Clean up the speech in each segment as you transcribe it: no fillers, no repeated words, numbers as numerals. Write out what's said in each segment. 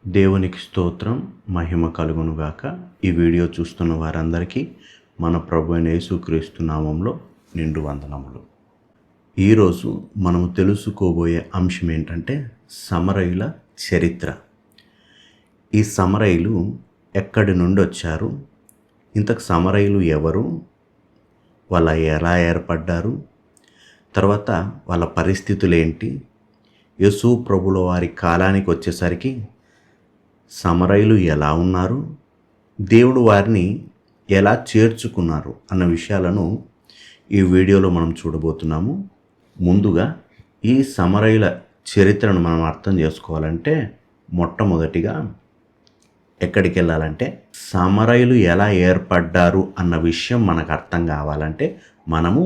దేవునికి స్తోత్రం, మహిమ కలుగునుగాక. ఈ వీడియో చూస్తున్న వారందరికీ మన ప్రభు అయిన యేసుక్రీస్తు నామంలో నిండు వందనములు. ఈరోజు మనము తెలుసుకోబోయే అంశం ఏంటంటే సమరయుల చరిత్ర. ఈ సమరయులు ఎక్కడి నుండి వచ్చారు, ఇంతకు సమరయులు ఎవరు, వాళ్ళ ఎలా ఏర్పడ్డారు, తర్వాత వాళ్ళ పరిస్థితులు ఏంటి, యేసు ప్రభుల వారి కాలానికి వచ్చేసరికి సమరయులు ఎలా ఉన్నారు, దేవుడు వారిని ఎలా చేర్చుకున్నారు అన్న విషయాలను ఈ వీడియోలో మనం చూడబోతున్నాము. ముందుగా ఈ సమరయుల చరిత్రను మనం అర్థం చేసుకోవాలంటే మొట్టమొదటిగా ఎక్కడికి వెళ్ళాలంటే సమరయులు ఎలా ఏర్పడ్డారు అన్న విషయం మనకు అర్థం కావాలంటే మనము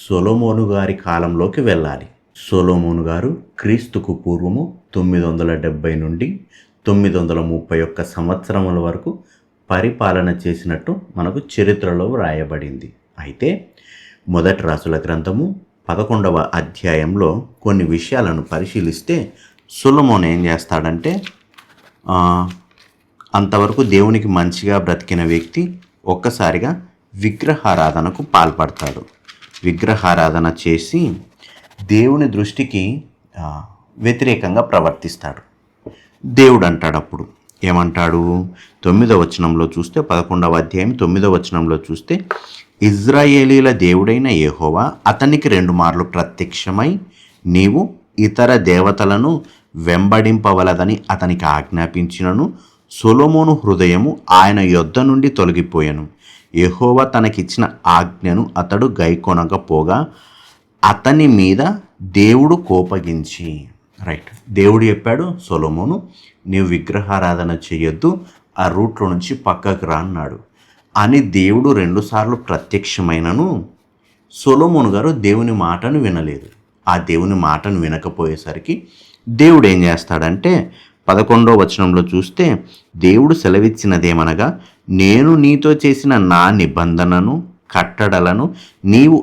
సొలొమోను గారి కాలంలోకి వెళ్ళాలి. సొలొమోను గారు క్రీస్తుకు పూర్వము 970 నుండి 931 సంవత్సరముల వరకు పరిపాలన చేసినట్టు మనకు చరిత్రలో వ్రాయబడింది. అయితే మొదటి రాసుల గ్రంథము 11వ అధ్యాయంలో కొన్ని విషయాలను పరిశీలిస్తే సొలొమోను ఏం చేస్తాడంటే అంతవరకు దేవునికి మంచిగా బ్రతికిన వ్యక్తి ఒక్కసారిగా విగ్రహారాధనకు పాల్పడతాడు. విగ్రహారాధన చేసి దేవుని దృష్టికి వ్యతిరేకంగా ప్రవర్తిస్తాడు. దేవుడు అంటాడు, అప్పుడు ఏమంటాడు? 9వ వచనంలో చూస్తే 11వ అధ్యాయం 9వ వచనంలో చూస్తే, ఇజ్రాయేలీల దేవుడైన యెహోవా అతనికి 2 మార్లు ప్రత్యక్షమై నీవు ఇతర దేవతలను వెంబడింపవలదని అతనికి ఆజ్ఞాపించినను సొలొమోను హృదయము ఆయన యొద్ద నుండి తొలగిపోయాను. యెహోవా తనకిచ్చిన ఆజ్ఞను అతడు గైకొనకపోగా అతని మీద దేవుడు కోపగించి, దేవుడు చెప్పాడు, సొలొమోను నీవు విగ్రహారాధన చేయొద్దు, ఆ రూట్లో నుంచి పక్కకు రా అన్నాడు అని దేవుడు 2 సార్లు ప్రత్యక్షమైనను సొలొమోను గారు దేవుని మాటను వినలేదు. ఆ దేవుని మాటను వినకపోయేసరికి దేవుడు ఏం చేస్తాడంటే 11వ వచనంలో చూస్తే, దేవుడు సెలవిచ్చినదేమనగా, నేను నీతో చేసిన నా నిబంధనను కట్టడలను నీవు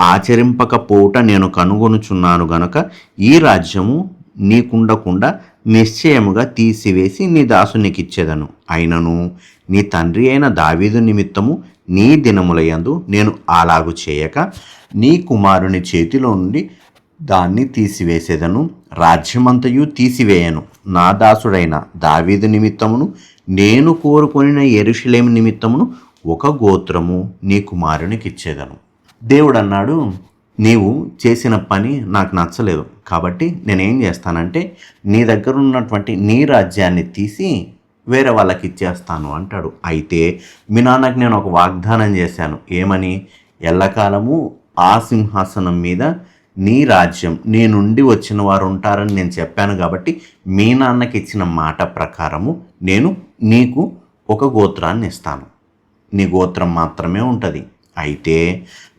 ఆచరింపకపోవుట నేను కనుగొనుచున్నాను గనుక ఈ రాజ్యము నీకుండకుండా నిశ్చయముగా తీసివేసి నీ దాసునికిచ్చేదను. అయినను నీ తండ్రి అయిన దావీదు నిమిత్తము నీ దినములయందు నేను అలాగు చేయక నీ కుమారుని చేతిలో నుండి దాన్ని తీసివేసేదను, రాజ్యమంతయు తీసివేయను. నా దాసుడైన దావీదు నిమిత్తమును నేను కోరుకొనిన యెరూషలేము నిమిత్తమును ఒక గోత్రము నీ కుమారునికి ఇచ్చేదను. దేవుడు అన్నాడు, నీవు చేసిన పని నాకు నచ్చలేదు, కాబట్టి నేనేం చేస్తానంటే నీ దగ్గర ఉన్నటువంటి నీ రాజ్యాన్ని తీసి వేరే వాళ్ళకి ఇచ్చేస్తాను అంటాడు. అయితే మీ నాన్నకి నేను ఒక వాగ్దానం చేశాను, ఏమని? ఎల్లకాలము ఆ సింహాసనం మీద నీ రాజ్యం నీ నుండి వచ్చిన వారు ఉంటారని నేను చెప్పాను. కాబట్టి మీ నాన్నకి ఇచ్చిన మాట ప్రకారము నేను నీకు ఒక గోత్రాన్ని ఇస్తాను, నీ గోత్రం మాత్రమే ఉంటుంది. అయితే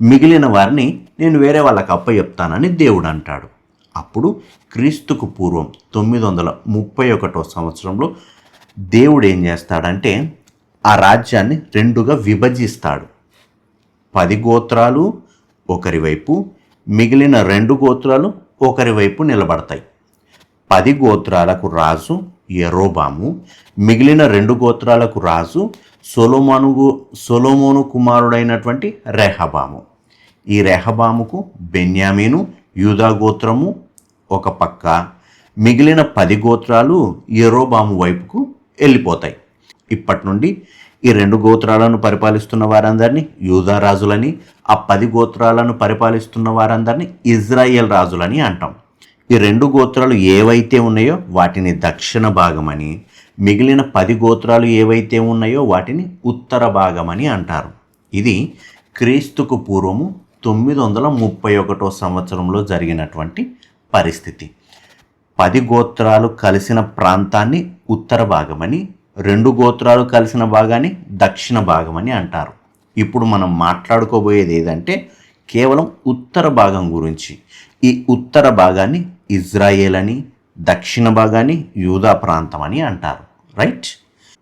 మిగిలిన వారిని నేను వేరే వాళ్ళకి అప్పచెప్తానని దేవుడు అంటాడు. అప్పుడు క్రీస్తుకు పూర్వం 931 సంవత్సరంలో దేవుడు ఏం చేస్తాడంటే ఆ రాజ్యాన్ని 2గా విభజిస్తాడు. 10 గోత్రాలు ఒకరి వైపు, మిగిలిన 2 గోత్రాలు ఒకరి వైపు నిలబడతాయి. 10 గోత్రాలకు రాజు యెరోబాము, మిగిలిన 2 గోత్రాలకు రాజు సొలొమోను కుమారుడైనటువంటి రెహబాము. ఈ రెహబాముకు బెన్యామీను యూదా గోత్రము ఒక పక్క, మిగిలిన 10 గోత్రాలు యెరోబాము వైపుకు వెళ్ళిపోతాయి. ఇప్పటి నుండి ఈ 2 గోత్రాలను పరిపాలిస్తున్న వారందరినీ యూదా రాజులని, ఆ 10 గోత్రాలను పరిపాలిస్తున్న వారందరినీ ఇజ్రాయేల్ రాజులని అంటాం. ఈ 2 గోత్రాలు ఏవైతే ఉన్నాయో వాటిని దక్షిణ భాగమని, మిగిలిన 10 గోత్రాలు ఏవైతే ఉన్నాయో వాటిని ఉత్తర భాగమని అంటారు. ఇది క్రీస్తుకు పూర్వము 931 సంవత్సరంలో జరిగినటువంటి పరిస్థితి. 10 గోత్రాలు కలిసిన ప్రాంతాన్ని ఉత్తర భాగమని, 2 గోత్రాలు కలిసిన భాగాన్ని దక్షిణ భాగమని అంటారు. ఇప్పుడు మనం మాట్లాడుకోబోయేది ఏదంటే కేవలం ఉత్తర భాగం గురించి. ఈ ఉత్తర భాగాన్ని ఇజ్రాయేల్ అని, దక్షిణ భాగాన్ని యూదా ప్రాంతం అని అంటారు. రైట్.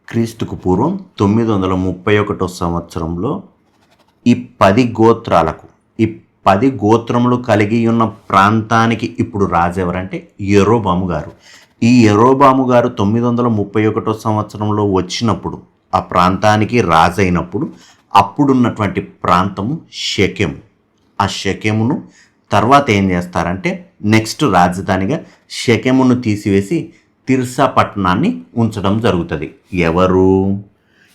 క్రీస్తుకు పూర్వం 931 సంవత్సరంలో ఈ 10 గోత్రాలకు, ఈ 10 గోత్రములు కలిగి ఉన్న ప్రాంతానికి ఇప్పుడు రాజు ఎవరంటే యరొబాము గారు. ఈ యరొబాము గారు 931 సంవత్సరంలో వచ్చినప్పుడు ఆ ప్రాంతానికి రాజైనప్పుడు అప్పుడున్నటువంటి ప్రాంతము షెకెము. ఆ షెకెమును తర్వాత ఏం చేస్తారంటే నెక్స్ట్ రాజధానిగా షెకెమును తీసివేసి తిర్సా పట్టణాన్ని ఉంచడం జరుగుతుంది. ఎవరు?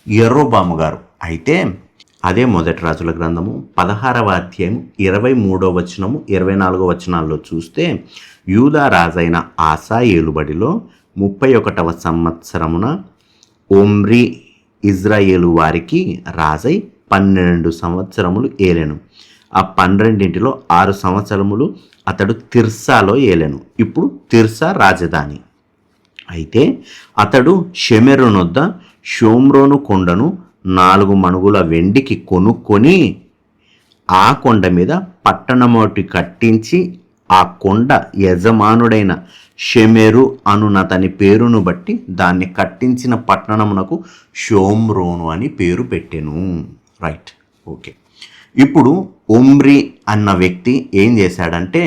యరొబాము గారు. అయితే అదే మొదటి రాజుల గ్రంథము 16వ అధ్యాయం 23వ వచనము 24వ వచనాల్లో చూస్తే యూదా రాజైన ఆసా ఏలుబడిలో 31వ సంవత్సరమున ఒమ్రీ ఇజ్రాయేలు వారికి రాజై 12 సంవత్సరములు ఏలెను. ఆ 12లో 6 సంవత్సరములు అతడు తిర్సాలో ఏలెను. ఇప్పుడు తిర్సా రాజధాని. అయితే అతడు షెమెరునొద్ద షోమ్రోను కొండను 4 మణుగుల వెండికి కొనుక్కొని ఆ కొండ మీద పట్టణమోటి కట్టించి ఆ కొండ యజమానుడైన షెమెరు అనునతని పేరును బట్టి దాన్ని కట్టించిన పట్టణమునకు షోమ్రోను అని పేరు పెట్టెను. Right, okay. ఇప్పుడు ఒమ్రీ అన్న వ్యక్తి ఏం చేశాడంటే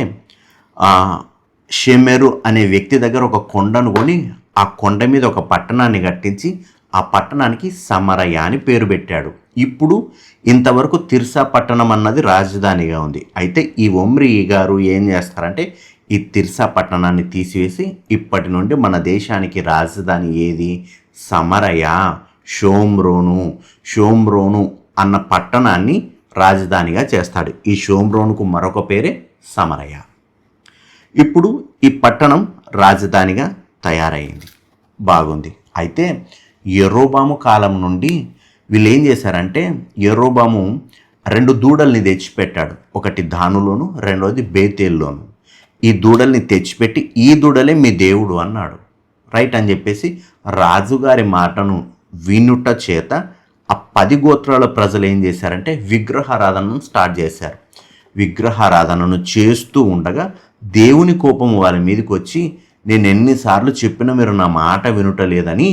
షెమెరు అనే వ్యక్తి దగ్గర ఒక కొండను కొని ఆ కొండ మీద ఒక పట్టణాన్ని కట్టించి ఆ పట్టణానికి సమరయ అని పేరు పెట్టాడు. ఇప్పుడు ఇంతవరకు తిర్సా పట్టణం అన్నది రాజధానిగా ఉంది. అయితే ఈ ఒమ్రీ గారు ఏం చేస్తారంటే ఈ తిర్సా పట్టణాన్ని తీసివేసి ఇప్పటి నుండి మన దేశానికి రాజధాని ఏది? సమరయ, షోమ్రోను అన్న పట్టణాన్ని రాజధానిగా చేస్తాడు. ఈ షోమ్రోనుకు మరొక పేరే సమరయ. ఇప్పుడు ఈ పట్టణం రాజధానిగా తయారైంది, బాగుంది. అయితే యరొబాము కాలం నుండి వీళ్ళు ఏం చేశారంటే యరొబాము 2 దూడల్ని తెచ్చిపెట్టాడు. ఒకటి దానులోను, రెండోది బేతేల్లోను. ఈ దూడల్ని తెచ్చిపెట్టి ఈ దూడలే మీ దేవుడు అన్నాడు. రైట్ అని చెప్పేసి రాజుగారి మాటను వినుట చేత ఆ 10 గోత్రాల ప్రజలు ఏం చేశారంటే విగ్రహారాధనను స్టార్ట్ చేశారు. విగ్రహారాధనను చేస్తూ ఉండగా దేవుని కోపం వారి మీదకి వచ్చి నేను ఎన్నిసార్లు చెప్పినా మీరు నా మాట వినుటలేదని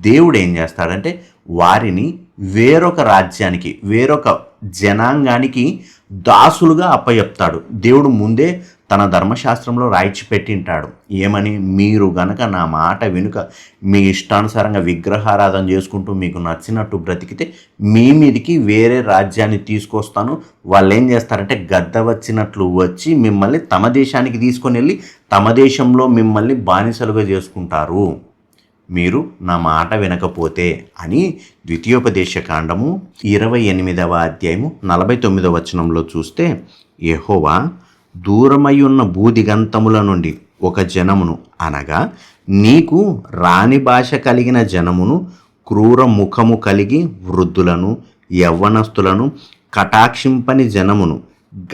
దేవుడు ఏం చేస్తాడంటే వారిని వేరొక రాజ్యానికి, వేరొక జనాంగానికి దాసులుగా అప్పచెప్తాడు. దేవుడు ముందే తన ధర్మశాస్త్రంలో రాయించి పెట్టింటాడు. ఏమని? మీరు గనక నా మాట వెనుక మీ ఇష్టానుసారంగా విగ్రహారాధన చేసుకుంటూ మీకు నచ్చినట్టు బ్రతికితే మీ మీదికి వేరే రాజ్యాన్ని తీసుకొస్తాను. వాళ్ళు ఏం చేస్తారంటే గద్ద వచ్చినట్లు వచ్చి మిమ్మల్ని తమ దేశానికి తీసుకొని వెళ్ళి తమ దేశంలో మిమ్మల్ని బానిసలుగా చేసుకుంటారు మీరు నా మాట వినకపోతే అని ద్వితీయోపదేశకాండము 28వ అధ్యాయము 49వ వచనంలో చూస్తే యెహోవా దూరమయ్యున్న భూదిగంతముల నుండి ఒక జనమును అనగా నీకు రాని భాష కలిగిన జనమును, క్రూర ముఖము కలిగి వృద్ధులను, యవ్వనస్తులను, కటాక్షింపని జనమును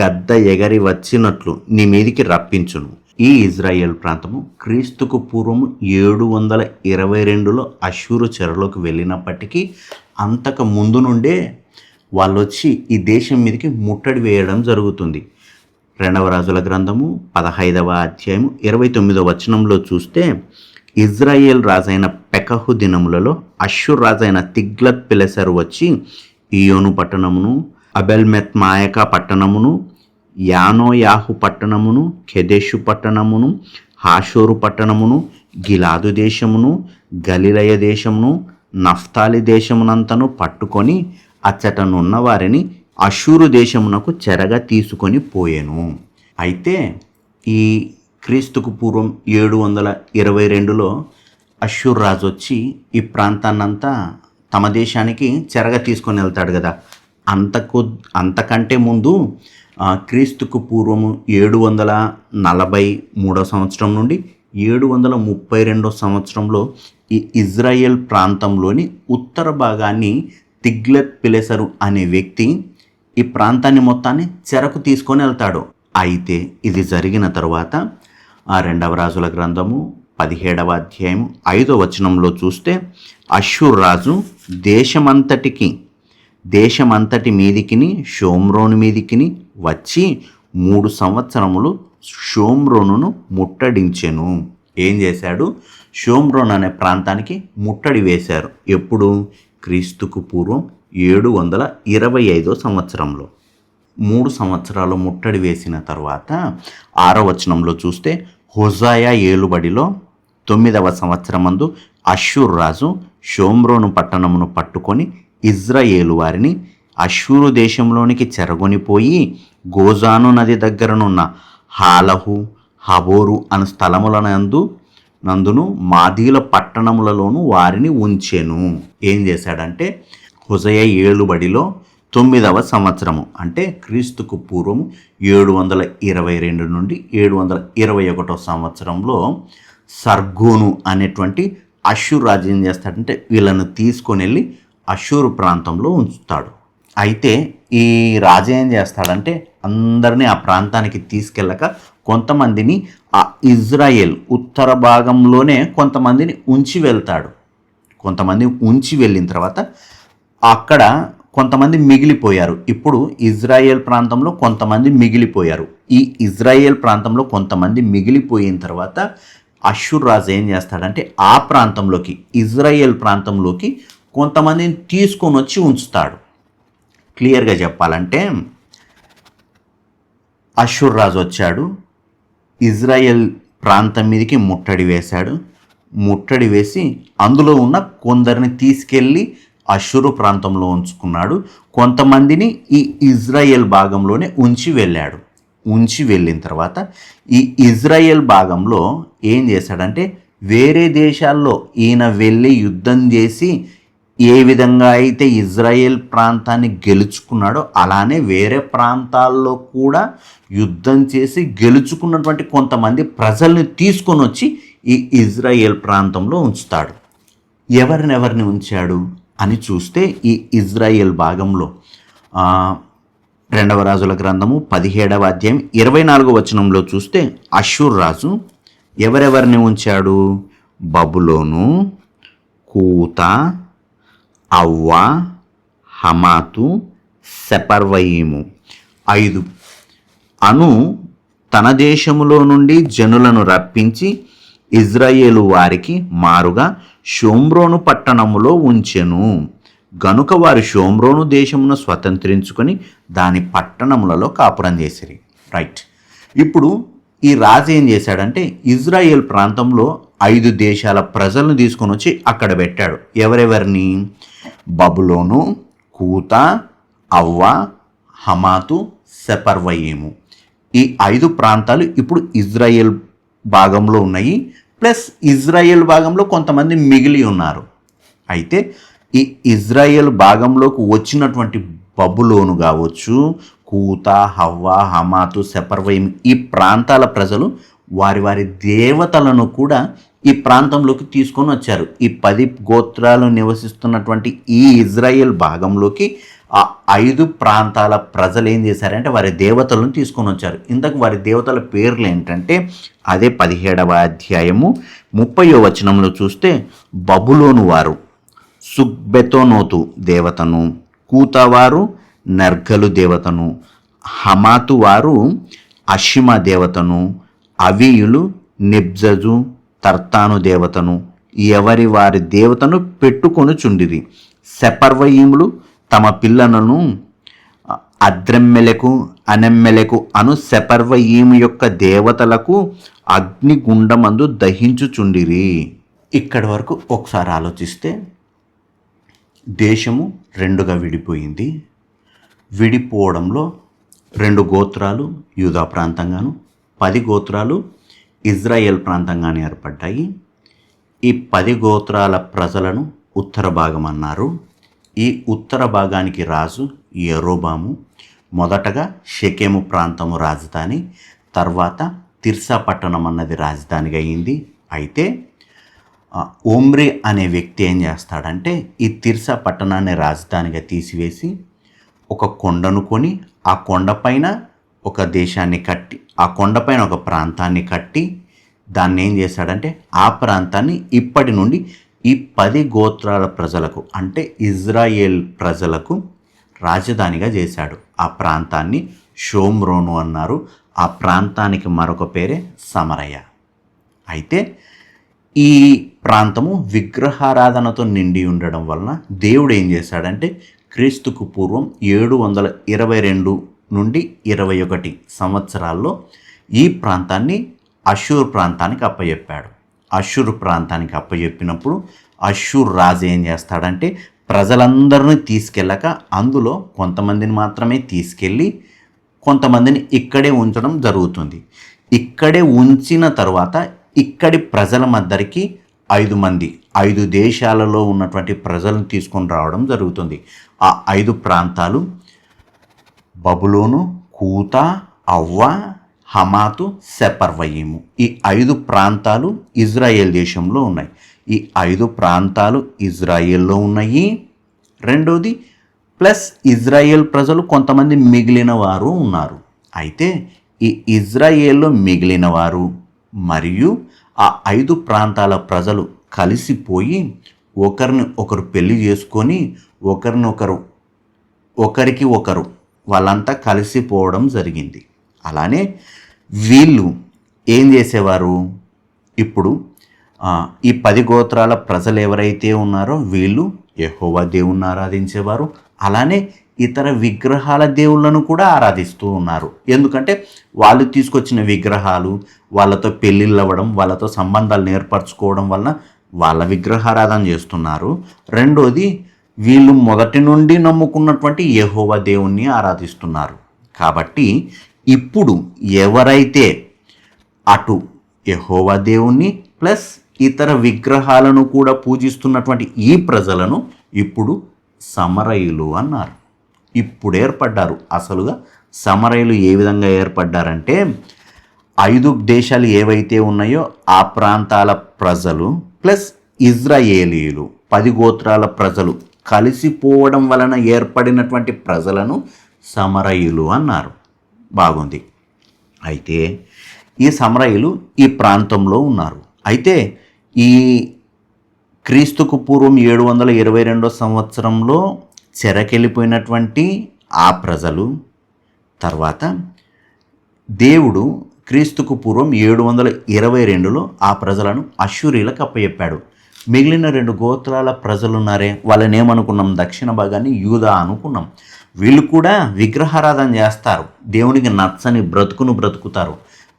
గద్ద ఎగరి వచ్చినట్లు నీ మీదికి రప్పించును. ఈ ఇజ్రాయేల్ ప్రాంతము క్రీస్తుకు పూర్వము 722లో అష్షూరు చెరలోకి వెళ్ళినప్పటికీ అంతకు ముందు నుండే వాళ్ళు వచ్చి ఈ దేశం మీదకి ముట్టడి వేయడం జరుగుతుంది. 2వ రాజుల గ్రంథము 15వ అధ్యాయము 29వ వచనంలో చూస్తే ఇజ్రాయేల్ రాజైన పెకహు దినములలో అష్షూర్ రాజైన తిగ్లత్ పిలెసరు వచ్చి ఈయోను పట్టణమును, అబెల్మెత్మాయక పట్టణమును, యానోయాహు పట్టణమును, కెదెషు పట్టణమును, హాషోరు పట్టణమును, గిలాదు దేశమును, గలిలయ దేశమును, నఫ్తాలి దేశమునంతను పట్టుకొని అచ్చటనున్న వారిని అష్షూరు దేశమునకు చెరగా తీసుకొని పోయెను. అయితే ఈ క్రీస్తుకు పూర్వం 722లో అష్షూర్ రాజు వచ్చి ఈ ప్రాంతాన్నంతా తమ దేశానికి చెరగా తీసుకొని వెళ్తాడు కదా. అంతకంటే ముందు క్రీస్తుకు పూర్వము 743 సంవత్సరం నుండి 732 సంవత్సరంలో ఈ ఇజ్రాయెల్ ప్రాంతంలోని ఉత్తర భాగాన్ని తిగ్లత్ పిలెసరు అనే వ్యక్తి ఈ ప్రాంతాన్ని మొత్తాన్ని చెరకు తీసుకొని వెళ్తాడు. అయితే ఇది జరిగిన తరువాత 2వ రాజుల గ్రంథము 17వ అధ్యాయము 5వ వచనంలో చూస్తే అష్షూర్ రాజు దేశమంతటి మీదికిని షోమ్రోను మీదికిని వచ్చి 3 సంవత్సరములు షోమ్రోనును ముట్టడించెను. ఏం చేశాడు? షోమ్రోన్ అనే ప్రాంతానికి ముట్టడి వేశారు. ఎప్పుడు? క్రీస్తుకు పూర్వం 725 సంవత్సరంలో. 3 సంవత్సరాలు ముట్టడి వేసిన తర్వాత 6వ వచనంలో చూస్తే హోజాయా ఏలుబడిలో 9వ సంవత్సరమందు అష్షూరు రాజు షోమ్రోను పట్టణమును పట్టుకొని ఇజ్రాయేలు వారిని అష్షూరు దేశంలోనికి చెరగొనిపోయి గోజాను నది దగ్గరనున్న హాలహు హబోరు అను స్థలములనందును మాదీల పట్టణములలోను వారిని ఉంచెను. ఏం చేశాడంటే హోజేయ ఏలుబడిలో 9వ సంవత్సరము అంటే క్రీస్తుకు పూర్వము 722 నుండి 721 సంవత్సరంలో సర్గోను అనేటువంటి అష్షూరు రాజు ఏం చేస్తాడంటే వీళ్ళను తీసుకొని వెళ్ళి అష్షూరు ప్రాంతంలో ఉంచుతాడు. అయితే ఈ రాజు ఏం చేస్తాడంటే అందరినీ ఆ ప్రాంతానికి తీసుకెళ్ళక కొంతమందిని ఆ ఇజ్రాయెల్ ఉత్తర భాగంలోనే కొంతమందిని ఉంచి వెళ్తాడు. కొంతమంది ఉంచి వెళ్ళిన తర్వాత అక్కడ కొంతమంది మిగిలిపోయారు. ఇప్పుడు ఇజ్రాయెల్ ప్రాంతంలో కొంతమంది మిగిలిపోయారు. ఈ ఇజ్రాయెల్ ప్రాంతంలో కొంతమంది మిగిలిపోయిన తర్వాత అష్షూరు రాజు ఏం చేస్తాడంటే ఆ ప్రాంతంలోకి ఇజ్రాయెల్ ప్రాంతంలోకి కొంతమందిని తీసుకొని వచ్చి ఉంచుతాడు. క్లియర్గా చెప్పాలంటే అష్షూరు రాజు వచ్చాడు, ఇజ్రాయెల్ ప్రాంతం మీదకి ముట్టడి వేశాడు. ముట్టడి వేసి అందులో ఉన్న కొందరిని తీసుకెళ్ళి అష్షూరు ప్రాంతంలో ఉంచుకున్నాడు. కొంతమందిని ఈ ఇజ్రాయెల్ భాగంలోనే ఉంచి వెళ్ళాడు. ఉంచి వెళ్ళిన తర్వాత ఈ ఇజ్రాయెల్ భాగంలో ఏం చేశాడంటే వేరే దేశాల్లో ఈయన వెళ్ళి యుద్ధం చేసి ఏ విధంగా అయితే ఇజ్రాయెల్ ప్రాంతాన్ని గెలుచుకున్నాడో అలానే వేరే ప్రాంతాల్లో కూడా యుద్ధం చేసి గెలుచుకున్నటువంటి కొంతమంది ప్రజల్ని తీసుకొని వచ్చి ఈ ఇజ్రాయెల్ ప్రాంతంలో ఉంచుతాడు. ఎవరినెవరిని ఉంచాడు అని చూస్తే ఈ ఇజ్రాయెల్ భాగంలో 2వ రాజుల గ్రంథము 17వ అధ్యాయం 24వ వచనంలో చూస్తే అష్షూరు రాజు ఎవరెవరిని ఉంచాడు? బబులోను, కూత, అవ్వ, హమాతు, సెపర్వయీము 5 అను తన దేశములో నుండి జనులను రప్పించి ఇజ్రాయేలు వారికి మారుగా షోమ్రోను పట్టణములో ఉంచెను. గనుక వారు షోమ్రోను దేశమును స్వతంత్రించుకొని దాని పట్టణములలో కాపురం చేసిరి. రైట్. ఇప్పుడు ఈ రాజు ఏం చేశాడంటే ఇజ్రాయేల్ ప్రాంతంలో 5 దేశాల ప్రజలను తీసుకొని వచ్చి అక్కడ పెట్టాడు. ఎవరెవరిని? బబులోను, కూత, అవ్వ, హమాతు, సెపర్వయీము. ఈ 5 ప్రాంతాలు ఇప్పుడు ఇజ్రాయేల్ భాగంలో ఉన్నాయి. ప్లస్ ఇజ్రాయేల్ భాగంలో కొంతమంది మిగిలి ఉన్నారు. అయితే ఈ ఇజ్రాయేల్ భాగంలోకి వచ్చినటువంటి బబులోను కావచ్చు, కూత, హవ్వ, హమాతు, సెపర్వయీము ఈ ప్రాంతాల ప్రజలు వారి వారి దేవతలను కూడా ఈ ప్రాంతంలోకి తీసుకొని వచ్చారు. ఈ 10 గోత్రాలు నివసిస్తున్నటువంటి ఈ ఇజ్రాయెల్ భాగంలోకి ఆ 5 ప్రాంతాల ప్రజలు ఏం చేశారంటే వారి దేవతలను తీసుకొని వచ్చారు. ఇంతకు వారి దేవతల పేర్లు ఏంటంటే అదే 17వ అధ్యాయము 30వ వచనంలో చూస్తే బబులోను వారు సుక్బెతోనోతు దేవతను, కూతవారు నర్గలు దేవతను, హమాతు వారు అషిమ దేవతను, అవీయులు నిబ్జజు తర్తాను దేవతను ఎవరి వారి దేవతను పెట్టుకొని చుండిరి. సెపర్వయీములు తమ పిల్లలను అద్రెమ్మెలకు అనెమ్మెలకు అను సెపర్వయీము యొక్క దేవతలకు అగ్నిగుండమందు దహించుచుండిరి. ఇక్కడి వరకు ఒకసారి ఆలోచిస్తే దేశము 2గా విడిపోయింది. విడిపోవడంలో 2 గోత్రాలు యూదా ప్రాంతంగాను 10 గోత్రాలు ఇజ్రాయెల్ ప్రాంతంగానే ఏర్పడ్డాయి. ఈ 10 గోత్రాల ప్రజలను ఉత్తర భాగం అన్నారు. ఈ ఉత్తర భాగానికి రాజు యరొబాము. మొదటగా షెకెము ప్రాంతము రాజధాని, తర్వాత తిర్సా పట్టణం అన్నది రాజధానిగా అయింది. అయితే ఓమ్రీ అనే వ్యక్తి ఏం చేస్తాడంటే ఈ తిర్సా పట్టణాన్ని రాజధానిగా తీసివేసి ఒక కొండను కొని ఆ కొండపైన ఒక దేశాన్ని కట్టి ఆ కొండపైన ఒక ప్రాంతాన్ని కట్టి దాన్ని ఏం చేశాడంటే ఆ ప్రాంతాన్ని ఇప్పటి నుండి ఈ 10 గోత్రాల ప్రజలకు అంటే ఇజ్రాయేల్ ప్రజలకు రాజధానిగా చేశాడు. ఆ ప్రాంతాన్ని షోమ్రోను అన్నారు. ఆ ప్రాంతానికి మరొక పేరే సమరయ. అయితే ఈ ప్రాంతము విగ్రహారాధనతో నిండి ఉండడం వలన దేవుడు ఏం చేశాడంటే క్రీస్తుకు పూర్వం 722 నుండి 21 సంవత్సరాల్లో ఈ ప్రాంతాన్ని అషూర్ ప్రాంతానికి అప్పచెప్పాడు. అషూర్ ప్రాంతానికి అప్పచెప్పినప్పుడు అషూర్ రాజు ఏం చేస్తాడంటే ప్రజలందరినీ తీసుకెళ్ళక అందులో కొంతమందిని మాత్రమే తీసుకెళ్ళి కొంతమందిని ఇక్కడే ఉంచడం జరుగుతుంది. ఇక్కడే ఉంచిన తర్వాత ఇక్కడి ప్రజల మధ్యకి 5 దేశాలలో ఉన్నటువంటి ప్రజలను తీసుకొని రావడం జరుగుతుంది. ఆ 5 ప్రాంతాలు బబులోను, కూత, అవ్వ, హమాతు, సెపర్వయీము. ఈ 5 ప్రాంతాలు ఇజ్రాయేల్ దేశంలో ఉన్నాయి. ఈ 5 ప్రాంతాలు ఇజ్రాయేల్లో ఉన్నాయి. రెండోది ప్లస్ ఇజ్రాయేల్ ప్రజలు కొంతమంది మిగిలిన వారు ఉన్నారు. అయితే ఈ ఇజ్రాయేల్లో మిగిలిన వారు మరియు ఆ 5 ప్రాంతాల ప్రజలు కలిసిపోయి ఒకరిని ఒకరు పెళ్లి చేసుకొని ఒకరికి ఒకరు వాళ్ళంతా కలిసిపోవడం జరిగింది. అలానే వీళ్ళు ఏం చేసేవారు, ఇప్పుడు ఈ 10 గోత్రాల ప్రజలు ఎవరైతే ఉన్నారో వీళ్ళు యెహోవా దేవుణ్ణి ఆరాధించేవారు. అలానే ఇతర విగ్రహాల దేవుళ్ళను కూడా ఆరాధిస్తూ ఉన్నారు. ఎందుకంటే వాళ్ళు తీసుకొచ్చిన విగ్రహాలు వాళ్ళతో పెళ్ళిళ్ళు అవ్వడం, వాళ్ళతో సంబంధాలు ఏర్పరచుకోవడం వలన వాళ్ళ విగ్రహారాధన చేస్తున్నారు. రెండోది వీళ్ళు మొదటి నుండి నమ్ముకున్నటువంటి యెహోవా దేవుణ్ణి ఆరాధిస్తున్నారు. కాబట్టి ఇప్పుడు ఎవరైతే అటు యెహోవా దేవుణ్ణి ప్లస్ ఇతర విగ్రహాలను కూడా పూజిస్తున్నటువంటి ఈ ప్రజలను ఇప్పుడు సమరయులు అన్నారు. ఇప్పుడు ఏర్పడ్డారు. అసలుగా సమరయులు ఏ విధంగా ఏర్పడ్డారంటే 5 దేశాలు ఏవైతే ఉన్నాయో ఆ ప్రాంతాల ప్రజలు ప్లస్ ఇజ్రాయేలీయులు 10 గోత్రాల ప్రజలు కలిసిపోవడం వలన ఏర్పడినటువంటి ప్రజలను సమరయులు అన్నారు. బాగుంది. అయితే ఈ సమరయులు ఈ ప్రాంతంలో ఉన్నారు. అయితే ఈ క్రీస్తుకు పూర్వం 722 సంవత్సరంలో చెరకెళ్ళిపోయినటువంటి ఆ ప్రజలు తర్వాత దేవుడు క్రీస్తుకు పూర్వం 722లో ఆ ప్రజలను అష్షూరీలకు అప్పచెప్పాడు. మిగిలిన 2 గోత్రాల ప్రజలు ఉన్నారే, వాళ్ళని ఏమనుకున్నాం, దక్షిణ భాగాన్ని యూదా అనుకున్నాం. వీళ్ళు కూడా విగ్రహారాధన చేస్తారు, దేవునికి నచ్చని బ్రతుకును బ్రతుకుతారు.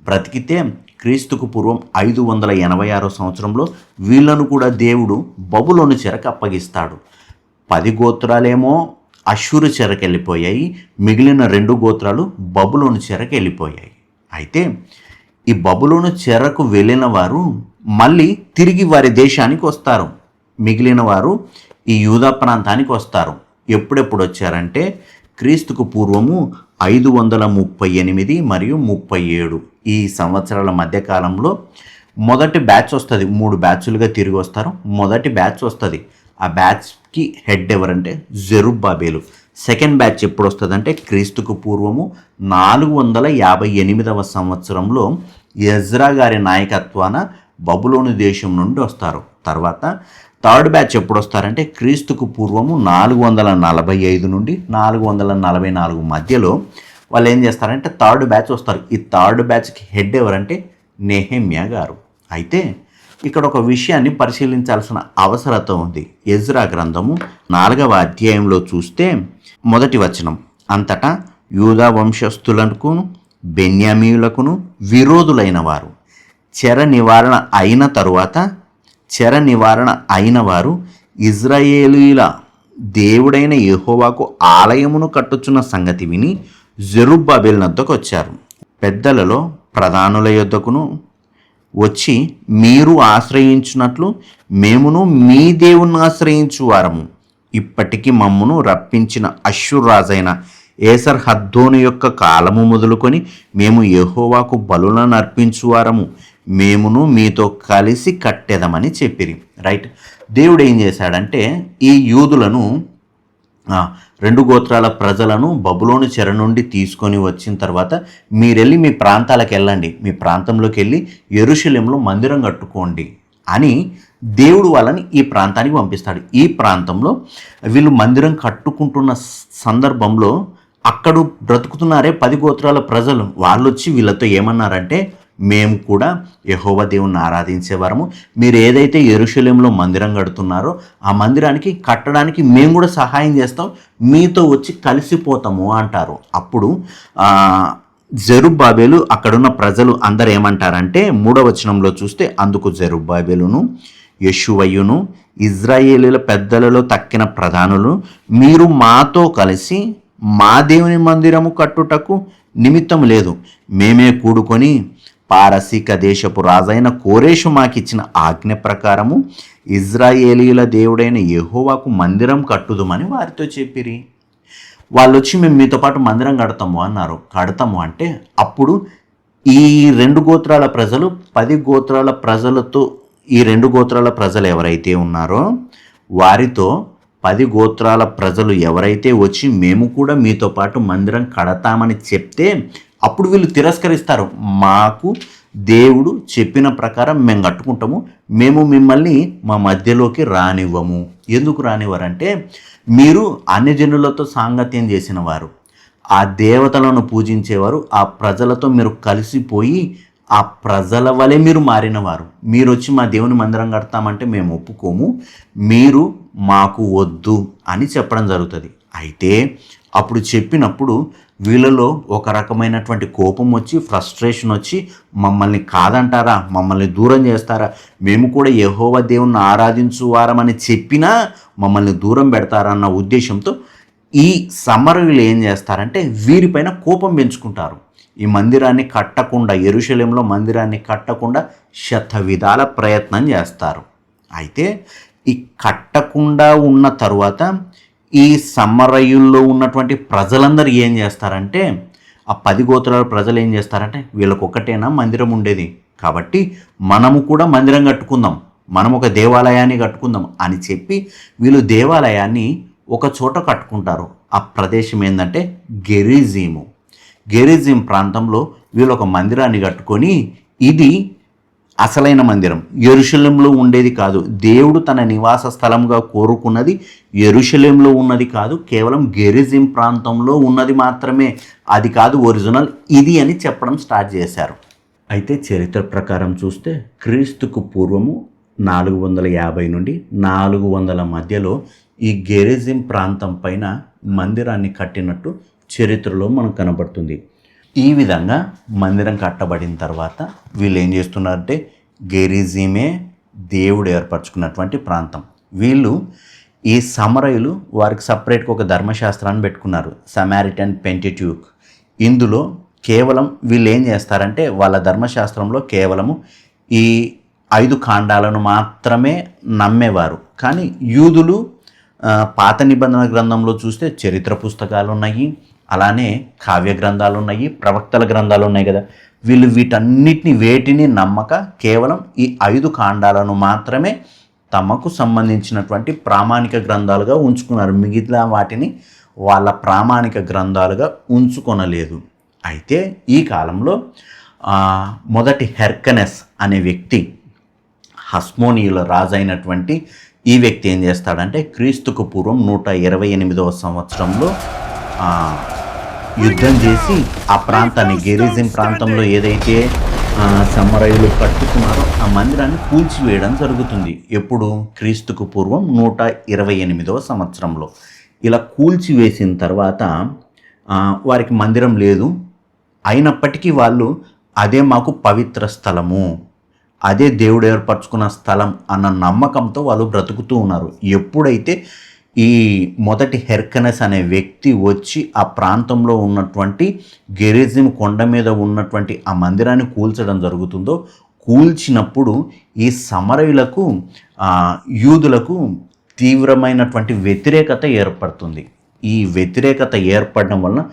బ్రతికితే క్రీస్తుకు పూర్వం 586 సంవత్సరంలో వీళ్ళను కూడా దేవుడు బబులోను చెరకు అప్పగిస్తాడు. 10 గోత్రాలేమో అష్షూరు చెరకు వెళ్ళిపోయాయి, మిగిలిన 2 గోత్రాలు బబులోను చెరకు వెళ్ళిపోయాయి. అయితే ఈ బబులోను చెరకు వెళ్ళిన వారు మళ్ళీ తిరిగి వారి దేశానికి వస్తారు. మిగిలిన వారు ఈ యూదా ప్రాంతానికి వస్తారు. ఎప్పుడెప్పుడు వచ్చారంటే క్రీస్తుకు పూర్వము 538 మరియు 37 ఈ సంవత్సరాల మధ్యకాలంలో మొదటి బ్యాచ్ వస్తుంది. 3 బ్యాచ్లుగా తిరిగి వస్తారు. మొదటి బ్యాచ్ వస్తుంది. ఆ బ్యాచ్కి హెడ్ ఎవరంటే జెరుబ్బాబేలు. సెకండ్ బ్యాచ్ ఎప్పుడు వస్తుందంటే క్రీస్తుకు పూర్వము 458వ సంవత్సరంలో ఎజ్రా గారి నాయకత్వాన బబులోను దేశం నుండి వస్తారు. తర్వాత థర్డ్ బ్యాచ్ ఎప్పుడు వస్తారంటే క్రీస్తుకు పూర్వము 445 నుండి 444 మధ్యలో వాళ్ళు ఏం చేస్తారంటే థర్డ్ బ్యాచ్ వస్తారు. ఈ థర్డ్ బ్యాచ్కి హెడ్ ఎవరంటే నెహెమ్యా గారు. అయితే ఇక్కడ ఒక విషయాన్ని పరిశీలించాల్సిన అవసరత ఉంది. ఎజ్రా గ్రంథము 4వ అధ్యాయంలో చూస్తే మొదటి వచనం, అంతటా యూదా వంశస్థులకు బెన్యామీయులకును విరోధులైన వారు చెర నివారణ అయిన వారు ఇజ్రాయేలీల దేవుడైన యెహోవాకు ఆలయమును కట్టుచున్న సంగతి విని జెరుబ్బాబెలు వద్దకు వచ్చారు. పెద్దలలో ప్రధానుల యొద్దకును వచ్చి, మీరు ఆశ్రయించున్నట్లు మేమును మీ దేవుణ్ణి ఆశ్రయించు వారము. ఇప్పటికీ మమ్మును రప్పించిన అష్షూరు రాజైన ఏసర్హద్దోను యొక్క కాలము మొదలుకొని మేము యెహోవాకు బలులను అర్పించువారము, మేమును మీతో కలిసి కట్టెదమని చెప్పిరి. రైట్. దేవుడు ఏం చేశాడంటే ఈ యూదులను 2 గోత్రాల ప్రజలను బబులోను చెర నుండి తీసుకొని వచ్చిన తర్వాత మీరెళ్ళి మీ ప్రాంతాలకు వెళ్ళండి, మీ ప్రాంతంలోకి వెళ్ళి యెరూషలేములో మందిరం కట్టుకోండి అని దేవుడు వాళ్ళని ఈ ప్రాంతానికి పంపిస్తాడు. ఈ ప్రాంతంలో వీళ్ళు మందిరం కట్టుకుంటున్న సందర్భంలో అక్కడ బ్రతుకుతున్నారే 10 గోత్రాల ప్రజలు, వాళ్ళు వచ్చి వీళ్ళతో ఏమన్నారంటే, మేము కూడా యెహోవా దేవుణ్ణి ఆరాధించేవారము. మీరు ఏదైతే యెరూషలేములో మందిరం కడుతున్నారో ఆ మందిరానికి కట్టడానికి మేము కూడా సహాయం చేస్తాం, మీతో వచ్చి కలిసిపోతాము అంటారు. అప్పుడు జెరుబ్బాబెలు అక్కడున్న ప్రజలు అందరు ఏమంటారంటే 3వ వచనంలో చూస్తే, అందుకు జెరుబ్బాబెలును యెషూవయును ఇజ్రాయేలీల పెద్దలలో తక్కిన ప్రధానులు, మీరు మాతో కలిసి మా దేవుని మందిరము కట్టుటకు నిమిత్తం లేదు, మేమే కూడుకొని పారసీక దేశపు రాజైన కోరేషు మాకిచ్చిన ఆజ్ఞ ప్రకారము ఇజ్రాయేలీల దేవుడైన యెహోవాకు మందిరం కట్టుదుమని వారితో చెప్పిరి. వాళ్ళు వచ్చి మేము మీతో పాటు మందిరం కడతాము అన్నారు. కడతాము అంటే అప్పుడు ఈ 2 గోత్రాల ప్రజలు 10 గోత్రాల ప్రజలతో, ఈ 2 గోత్రాల ప్రజలు ఎవరైతే ఉన్నారో వారితో 10 గోత్రాల ప్రజలు ఎవరైతే వచ్చి మేము కూడా మీతో పాటు మందిరం కడతామని చెప్తే అప్పుడు వీళ్ళు తిరస్కరిస్తారు. మాకు దేవుడు చెప్పిన ప్రకారం మేము కట్టుకుంటాము, మేము మిమ్మల్ని మా మధ్యలోకి రానివ్వము. ఎందుకు రానివ్వరంటే, మీరు అన్యజనులతో సాంగత్యం చేసిన వారు, ఆ దేవతలను పూజించేవారు, ఆ ప్రజలతో మీరు కలిసిపోయి ఆ ప్రజల వలె మీరు మారినవారు. మీరు వచ్చి మా దేవుని మందిరం కడతామంటే మేము ఒప్పుకోము, మీరు మాకు వద్దు అని చెప్పడం జరుగుతుంది. అయితే అప్పుడు చెప్పినప్పుడు వీళ్ళలో ఒక రకమైనటువంటి కోపం వచ్చి, ఫ్రస్ట్రేషన్ వచ్చి, మమ్మల్ని కాదంటారా, మమ్మల్ని దూరం చేస్తారా, మేము కూడా యెహోవా దేవుణ్ణి ఆరాధించువారమని చెప్పినా మమ్మల్ని దూరం పెడతారన్న ఉద్దేశంతో ఈ సమరయులు ఏం చేస్తారంటే వీరిపైన కోపం పెంచుకుంటారు. ఈ మందిరాన్ని కట్టకుండా, యెరూషలేములో మందిరాన్ని కట్టకుండా శతవిధాల ప్రయత్నం చేస్తారు. అయితే ఈ కట్టకుండా ఉన్న తరువాత ఈ సమరయుల్లో ఉన్నటువంటి ప్రజలందరూ ఏం చేస్తారంటే, ఆ 10 గోత్రాల ప్రజలు ఏం చేస్తారంటే, వీళ్ళకి ఒకటేనా మందిరం ఉండేది, కాబట్టి మనము కూడా మందిరం కట్టుకుందాం, మనం ఒక దేవాలయాన్ని కట్టుకుందాం అని చెప్పి వీళ్ళు దేవాలయాన్ని ఒక చోట కట్టుకుంటారు. ఆ ప్రదేశం ఏంటంటే గెరిజీము. గెరిజీం ప్రాంతంలో వీళ్ళు ఒక మందిరాన్ని కట్టుకొని, ఇది అసలైన మందిరం యెరూషలేములో ఉండేది కాదు, దేవుడు తన నివాస స్థలంగా కోరుకున్నది యెరూషలేములో ఉన్నది కాదు, కేవలం గెరిజీం ప్రాంతంలో ఉన్నది మాత్రమే, అది కాదు ఒరిజినల్ ఇది అని చెప్పడం స్టార్ట్ చేశారు. అయితే చరిత్ర ప్రకారం చూస్తే క్రీస్తుకు పూర్వము 450 నుండి 400 మధ్యలో ఈ గెరిజీం ప్రాంతం పైన మందిరాన్ని కట్టినట్టు చరిత్రలో మనకు కనబడుతుంది. ఈ విధంగా మందిరం కట్టబడిన తర్వాత వీళ్ళు ఏం చేస్తున్నారంటే, గెరిజీమే దేవుడు ఏర్పరచుకున్నటువంటి ప్రాంతం. వీళ్ళు ఈ సమరయులు వారికి సపరేట్గా ఒక ధర్మశాస్త్రాన్ని పెట్టుకున్నారు, సమారిటన్ పెంటెట్యూక్. ఇందులో కేవలం వీళ్ళు ఏం చేస్తారంటే, వాళ్ళ ధర్మశాస్త్రంలో కేవలము ఈ 5 కాండాలను మాత్రమే నమ్మేవారు. కానీ యూదులు పాత నిబంధన గ్రంథంలో చూస్తే చరిత్ర పుస్తకాలు ఉన్నాయి, అలానే కావ్య గ్రంథాలు ఉన్నాయి, ప్రవక్తల గ్రంథాలు ఉన్నాయి కదా. వీళ్ళు వేటిని నమ్మక కేవలం ఈ 5 కాండాలను మాత్రమే తమకు సంబంధించినటువంటి ప్రామాణిక గ్రంథాలుగా ఉంచుకున్నారు. మిగతా వాటిని వాళ్ళ ప్రామాణిక గ్రంథాలుగా ఉంచుకొనలేదు. అయితే ఈ కాలంలో మొదటి హెర్కనెస్ అనే వ్యక్తి, హస్మోనియుల రాజు అయినటువంటి ఈ వ్యక్తి ఏం చేస్తాడంటే, క్రీస్తుకు పూర్వం 128వ సంవత్సరంలో యుద్ధం చేసి ఆ ప్రాంతాన్ని, గెరిజీం ప్రాంతంలో ఏదైతే సమరయులు కట్టుకున్నారో ఆ మందిరాన్ని కూల్చివేయడం జరుగుతుంది. ఎప్పుడు? క్రీస్తుకు పూర్వం 128వ సంవత్సరంలో. ఇలా కూల్చివేసిన తర్వాత వారికి మందిరం లేదు. అయినప్పటికీ వాళ్ళు అదే మాకు పవిత్ర స్థలము, అదే దేవుడు ఏర్పరచుకున్న స్థలం అన్న నమ్మకంతో వాళ్ళు బ్రతుకుతూ ఉన్నారు. ఎప్పుడైతే ఈ మొదటి హెర్కనెస్ అనే వ్యక్తి వచ్చి ఆ ప్రాంతంలో ఉన్నటువంటి గెరిజీం కొండ మీద ఉన్నటువంటి ఆ మందిరాన్ని కూల్చడం జరుగుతుందో, కూల్చినప్పుడు ఈ సమరయులకు, యూదులకు తీవ్రమైనటువంటి వ్యతిరేకత ఏర్పడుతుంది. ఈ వ్యతిరేకత ఏర్పడడం వలన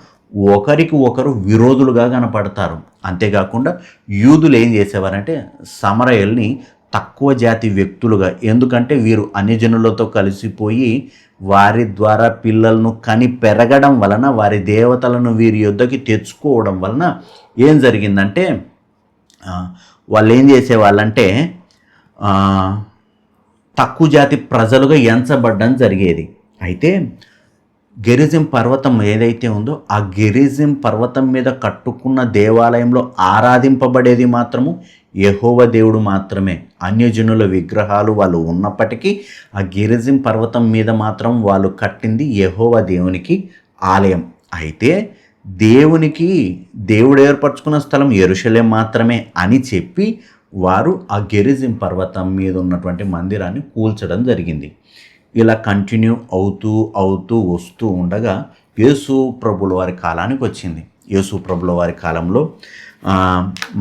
ఒకరికి ఒకరు విరోధులుగా కనపడతారు. అంతేకాకుండా యూదులు ఏం చేసేవారంటే సమరయుల్ని తక్కువ జాతి వ్యక్తులుగా, ఎందుకంటే వీరు అన్యజనులతో కలిసిపోయి వారి ద్వారా పిల్లలను కని పెరగడం వలన, వారి దేవతలను వీరి యొద్దకి తెచ్చుకోవడం వలన ఏం జరిగిందంటే, వాళ్ళు ఏం చేసేవాళ్ళంటే తక్కువ జాతి ప్రజలుగా ఎంచబడ్డం జరిగేది. అయితే గెరిజిం పర్వతం ఏదైతే ఉందో ఆ గెరిజిం పర్వతం మీద కట్టుకున్న దేవాలయంలో ఆరాధింపబడేది మాత్రము యెహోవా దేవుడు మాత్రమే. అన్యజనుల విగ్రహాలు వాళ్ళు ఉన్నప్పటికీ ఆ గెరిజిం పర్వతం మీద మాత్రం వాళ్ళు కట్టింది యెహోవా దేవునికి ఆలయం. అయితే దేవుడు ఏర్పరచుకున్న స్థలం యెరూషలేం మాత్రమే అని చెప్పి వారు ఆ గెరిజిం పర్వతం మీద ఉన్నటువంటి మందిరాన్ని కూల్చడం జరిగింది. ఇలా కంటిన్యూ అవుతూ వస్తూ ఉండగా యేసు ప్రభుల వారి కాలానికి వచ్చింది. యేసు ప్రభుల వారి కాలంలో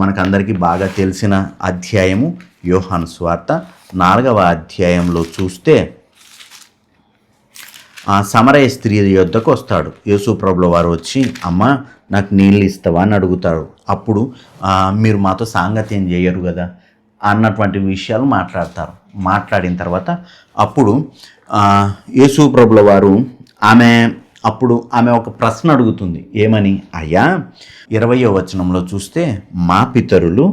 మనకందరికీ బాగా తెలిసిన అధ్యాయము యోహాను సువార్త 4వ అధ్యాయంలో చూస్తే సమరయ స్త్రీ యొద్దకు వస్తాడు. యేసు ప్రభుల వారు వచ్చి, అమ్మ నాకు నీళ్ళు ఇస్తావా అని అడుగుతాడు. అప్పుడు మీరు మాతో సాంగత్యం చేయరు కదా అన్నటువంటి విషయాలు మాట్లాడతారు. మాట్లాడిన తర్వాత అప్పుడు యేసు ప్రభుల వారు ఆమె ఒక ప్రశ్న అడుగుతుంది. ఏమని? అయ్యా 20వ వచనంలో చూస్తే, మా పితరులు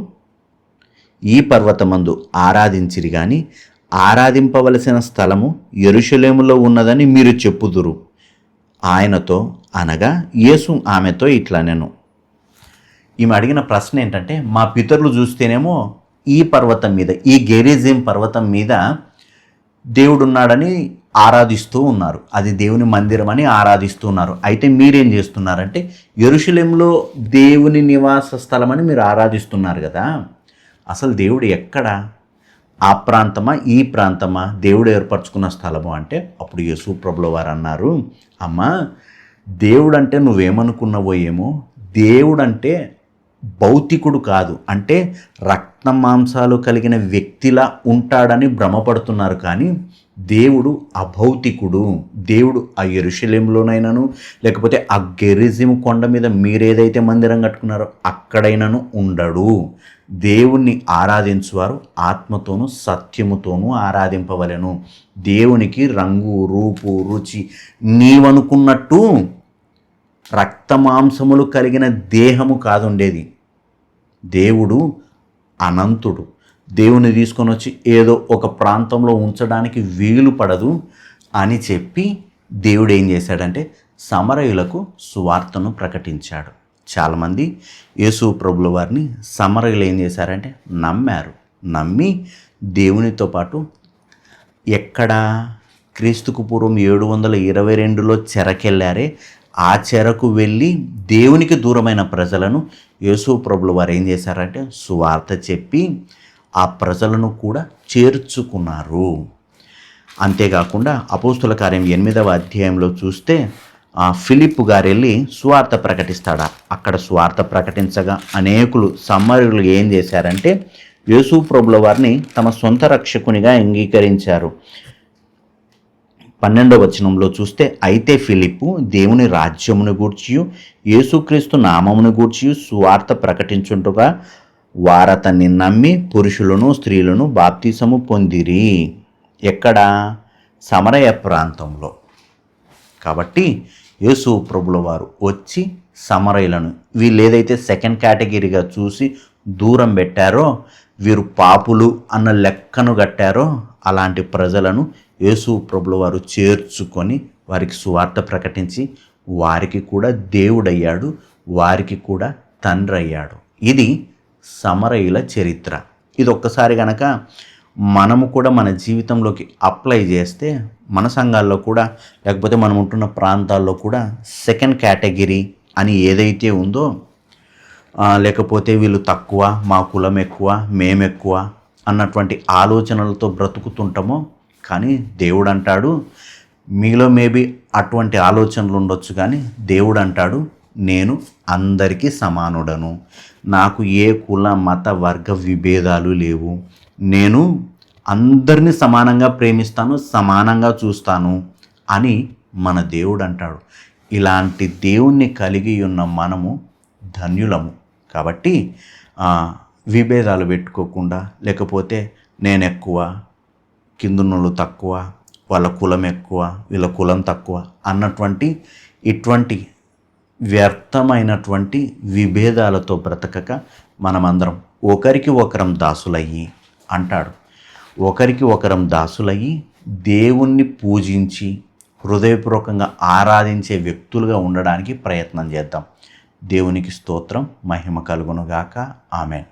ఈ పర్వతమందు ఆరాధించిరి గాని ఆరాధింపవలసిన స్థలము యెరూషలేములో ఉన్నదని మీరు చెప్పుదురు. ఆయనతో అనగా యేసు ఆమెతో ఇట్లా నేను ఈమె అడిగిన ప్రశ్న ఏంటంటే, మా పితరులు చూస్తేనేమో ఈ పర్వతం మీద, ఈ గెరిజిం పర్వతం మీద దేవుడున్నాడని ఆరాధిస్తూ ఉన్నారు, అది దేవుని మందిరం అని ఆరాధిస్తూ ఉన్నారు. అయితే మీరేం చేస్తున్నారంటే యెరూషలేములో దేవుని నివాస స్థలం అని మీరు ఆరాధిస్తున్నారు కదా. అసలు దేవుడు ఎక్కడ? ఆ ప్రాంతమా ఈ ప్రాంతమా దేవుడు ఏర్పరచుకున్న స్థలము అంటే అప్పుడు యేసు ప్రభుల వారు అన్నారు, అమ్మా దేవుడు అంటే నువ్వేమనుకున్నావో ఏమో, దేవుడు అంటే భౌతికుడు కాదు, అంటే రక్త మాంసాలు కలిగిన వ్యక్తిలా ఉంటాడని భ్రమపడుతున్నారు. కానీ దేవుడు అభౌతికుడు. దేవుడు ఆ యెరూషలేములోనైనాను లేకపోతే ఆ గెరిజిం కొండ మీద మీరేదైతే మందిరం కట్టుకున్నారో అక్కడైనాను ఉండడు. దేవుణ్ణి ఆరాధించువారు ఆత్మతోనూ సత్యముతోనూ ఆరాధింపవలెను. దేవునికి రంగు, రూపు, రుచి నీవనుకున్నట్టు రక్తమాంసములు కలిగిన దేహము కాదుండేది. దేవుడు అనంతుడు. దేవుని తీసుకొని వచ్చి ఏదో ఒక ప్రాంతంలో ఉంచడానికి వీలు పడదు అని చెప్పి దేవుడు ఏం చేశాడంటే సమరయులకు సువార్తను ప్రకటించాడు. చాలామంది యేసు ప్రభుల వారిని సమరయులు ఏం చేశారంటే నమ్మారు. నమ్మి దేవునితో పాటు ఎక్కడ క్రీస్తుకు పూర్వం 722లో చెరకెళ్ళారే ఆ చెరకు వెళ్ళి దేవునికి దూరమైన ప్రజలను యేసు ప్రభుల వారు ఏం చేశారంటే సువార్త చెప్పి ఆ ప్రజలను కూడా చేర్చుకున్నారు. అంతేకాకుండా అపోస్తుల కార్యం 8వ అధ్యాయంలో చూస్తే ఫిలిప్పు గారు వెళ్ళి సువార్త ప్రకటిస్తాడా. అక్కడ సువార్త ప్రకటించగా అనేకులు సమరయులు ఏం చేశారంటే యేసు ప్రభుల వారిని తమ సొంత రక్షకునిగా అంగీకరించారు. 12వ వచనంలో చూస్తే, అయితే ఫిలిప్పు దేవుని రాజ్యమును గూర్చియు యేసుక్రీస్తు నామమును గూర్చియు సువార్త ప్రకటించుండగా వారతన్ని నమ్మి పురుషులను స్త్రీలను బాప్తిసము పొందిరి. ఎక్కడ? సమరయ ప్రాంతంలో. కాబట్టి యేసు ప్రభుల వారు వచ్చి సమరయులను, వీళ్ళు ఏదైతే సెకండ్ కేటగిరీగా చూసి దూరం పెట్టారో, వీరు పాపులు అన్న లెక్కను కట్టారో అలాంటి ప్రజలను యేసు ప్రభుల వారు చేర్చుకొని వారికి సువార్త ప్రకటించి వారికి కూడా దేవుడయ్యాడు, వారికి కూడా తండ్రి అయ్యాడు. ఇది సమరయుల చరిత్ర. ఇది ఒక్కసారి గనక మనము కూడా మన జీవితంలోకి అప్లై చేస్తే మన సంఘాల్లో కూడా లేకపోతే మనం ఉంటున్న ప్రాంతాల్లో కూడా సెకండ్ కేటగిరీ అని ఏదైతే ఉందో, లేకపోతే వీళ్ళు తక్కువ, మా కులం ఎక్కువ, మేమెక్కువ అన్నటువంటి ఆలోచనలతో బ్రతుకుతుంటామో, కానీ దేవుడు అంటాడు, మీలో మేబీ అటువంటి ఆలోచనలు ఉండొచ్చు, కానీ దేవుడు అంటాడు, నేను అందరికీ సమానుడను, నాకు ఏ కుల మత వర్గ విభేదాలు లేవు, నేను అందరినీ సమానంగా ప్రేమిస్తాను, సమానంగా చూస్తాను అని మన దేవుడు అంటాడు. ఇలాంటి దేవుణ్ణి కలిగి ఉన్న మనము ధన్యులము. కాబట్టి విభేదాలు పెట్టుకోకుండా, లేకపోతే నేను ఎక్కువ, కిందున్నోళ్ళు తక్కువ, వాళ్ళ కులం ఎక్కువ, వీళ్ళ కులం తక్కువ అన్నటువంటి ఇటువంటి వ్యర్థమైనటువంటి విభేదాలతో బ్రతకక మనమందరం ఒకరికి ఒకరం దాసులయ్యి అంటాడు. ఒకరికి ఒకరం దాసులయ్యి దేవుణ్ణి పూజించి హృదయపూర్వకంగా ఆరాధించే వ్యక్తులుగా ఉండడానికి ప్రయత్నం చేద్దాం. దేవునికి స్తోత్రం, మహిమ కలుగునుగాక. ఆమెన్.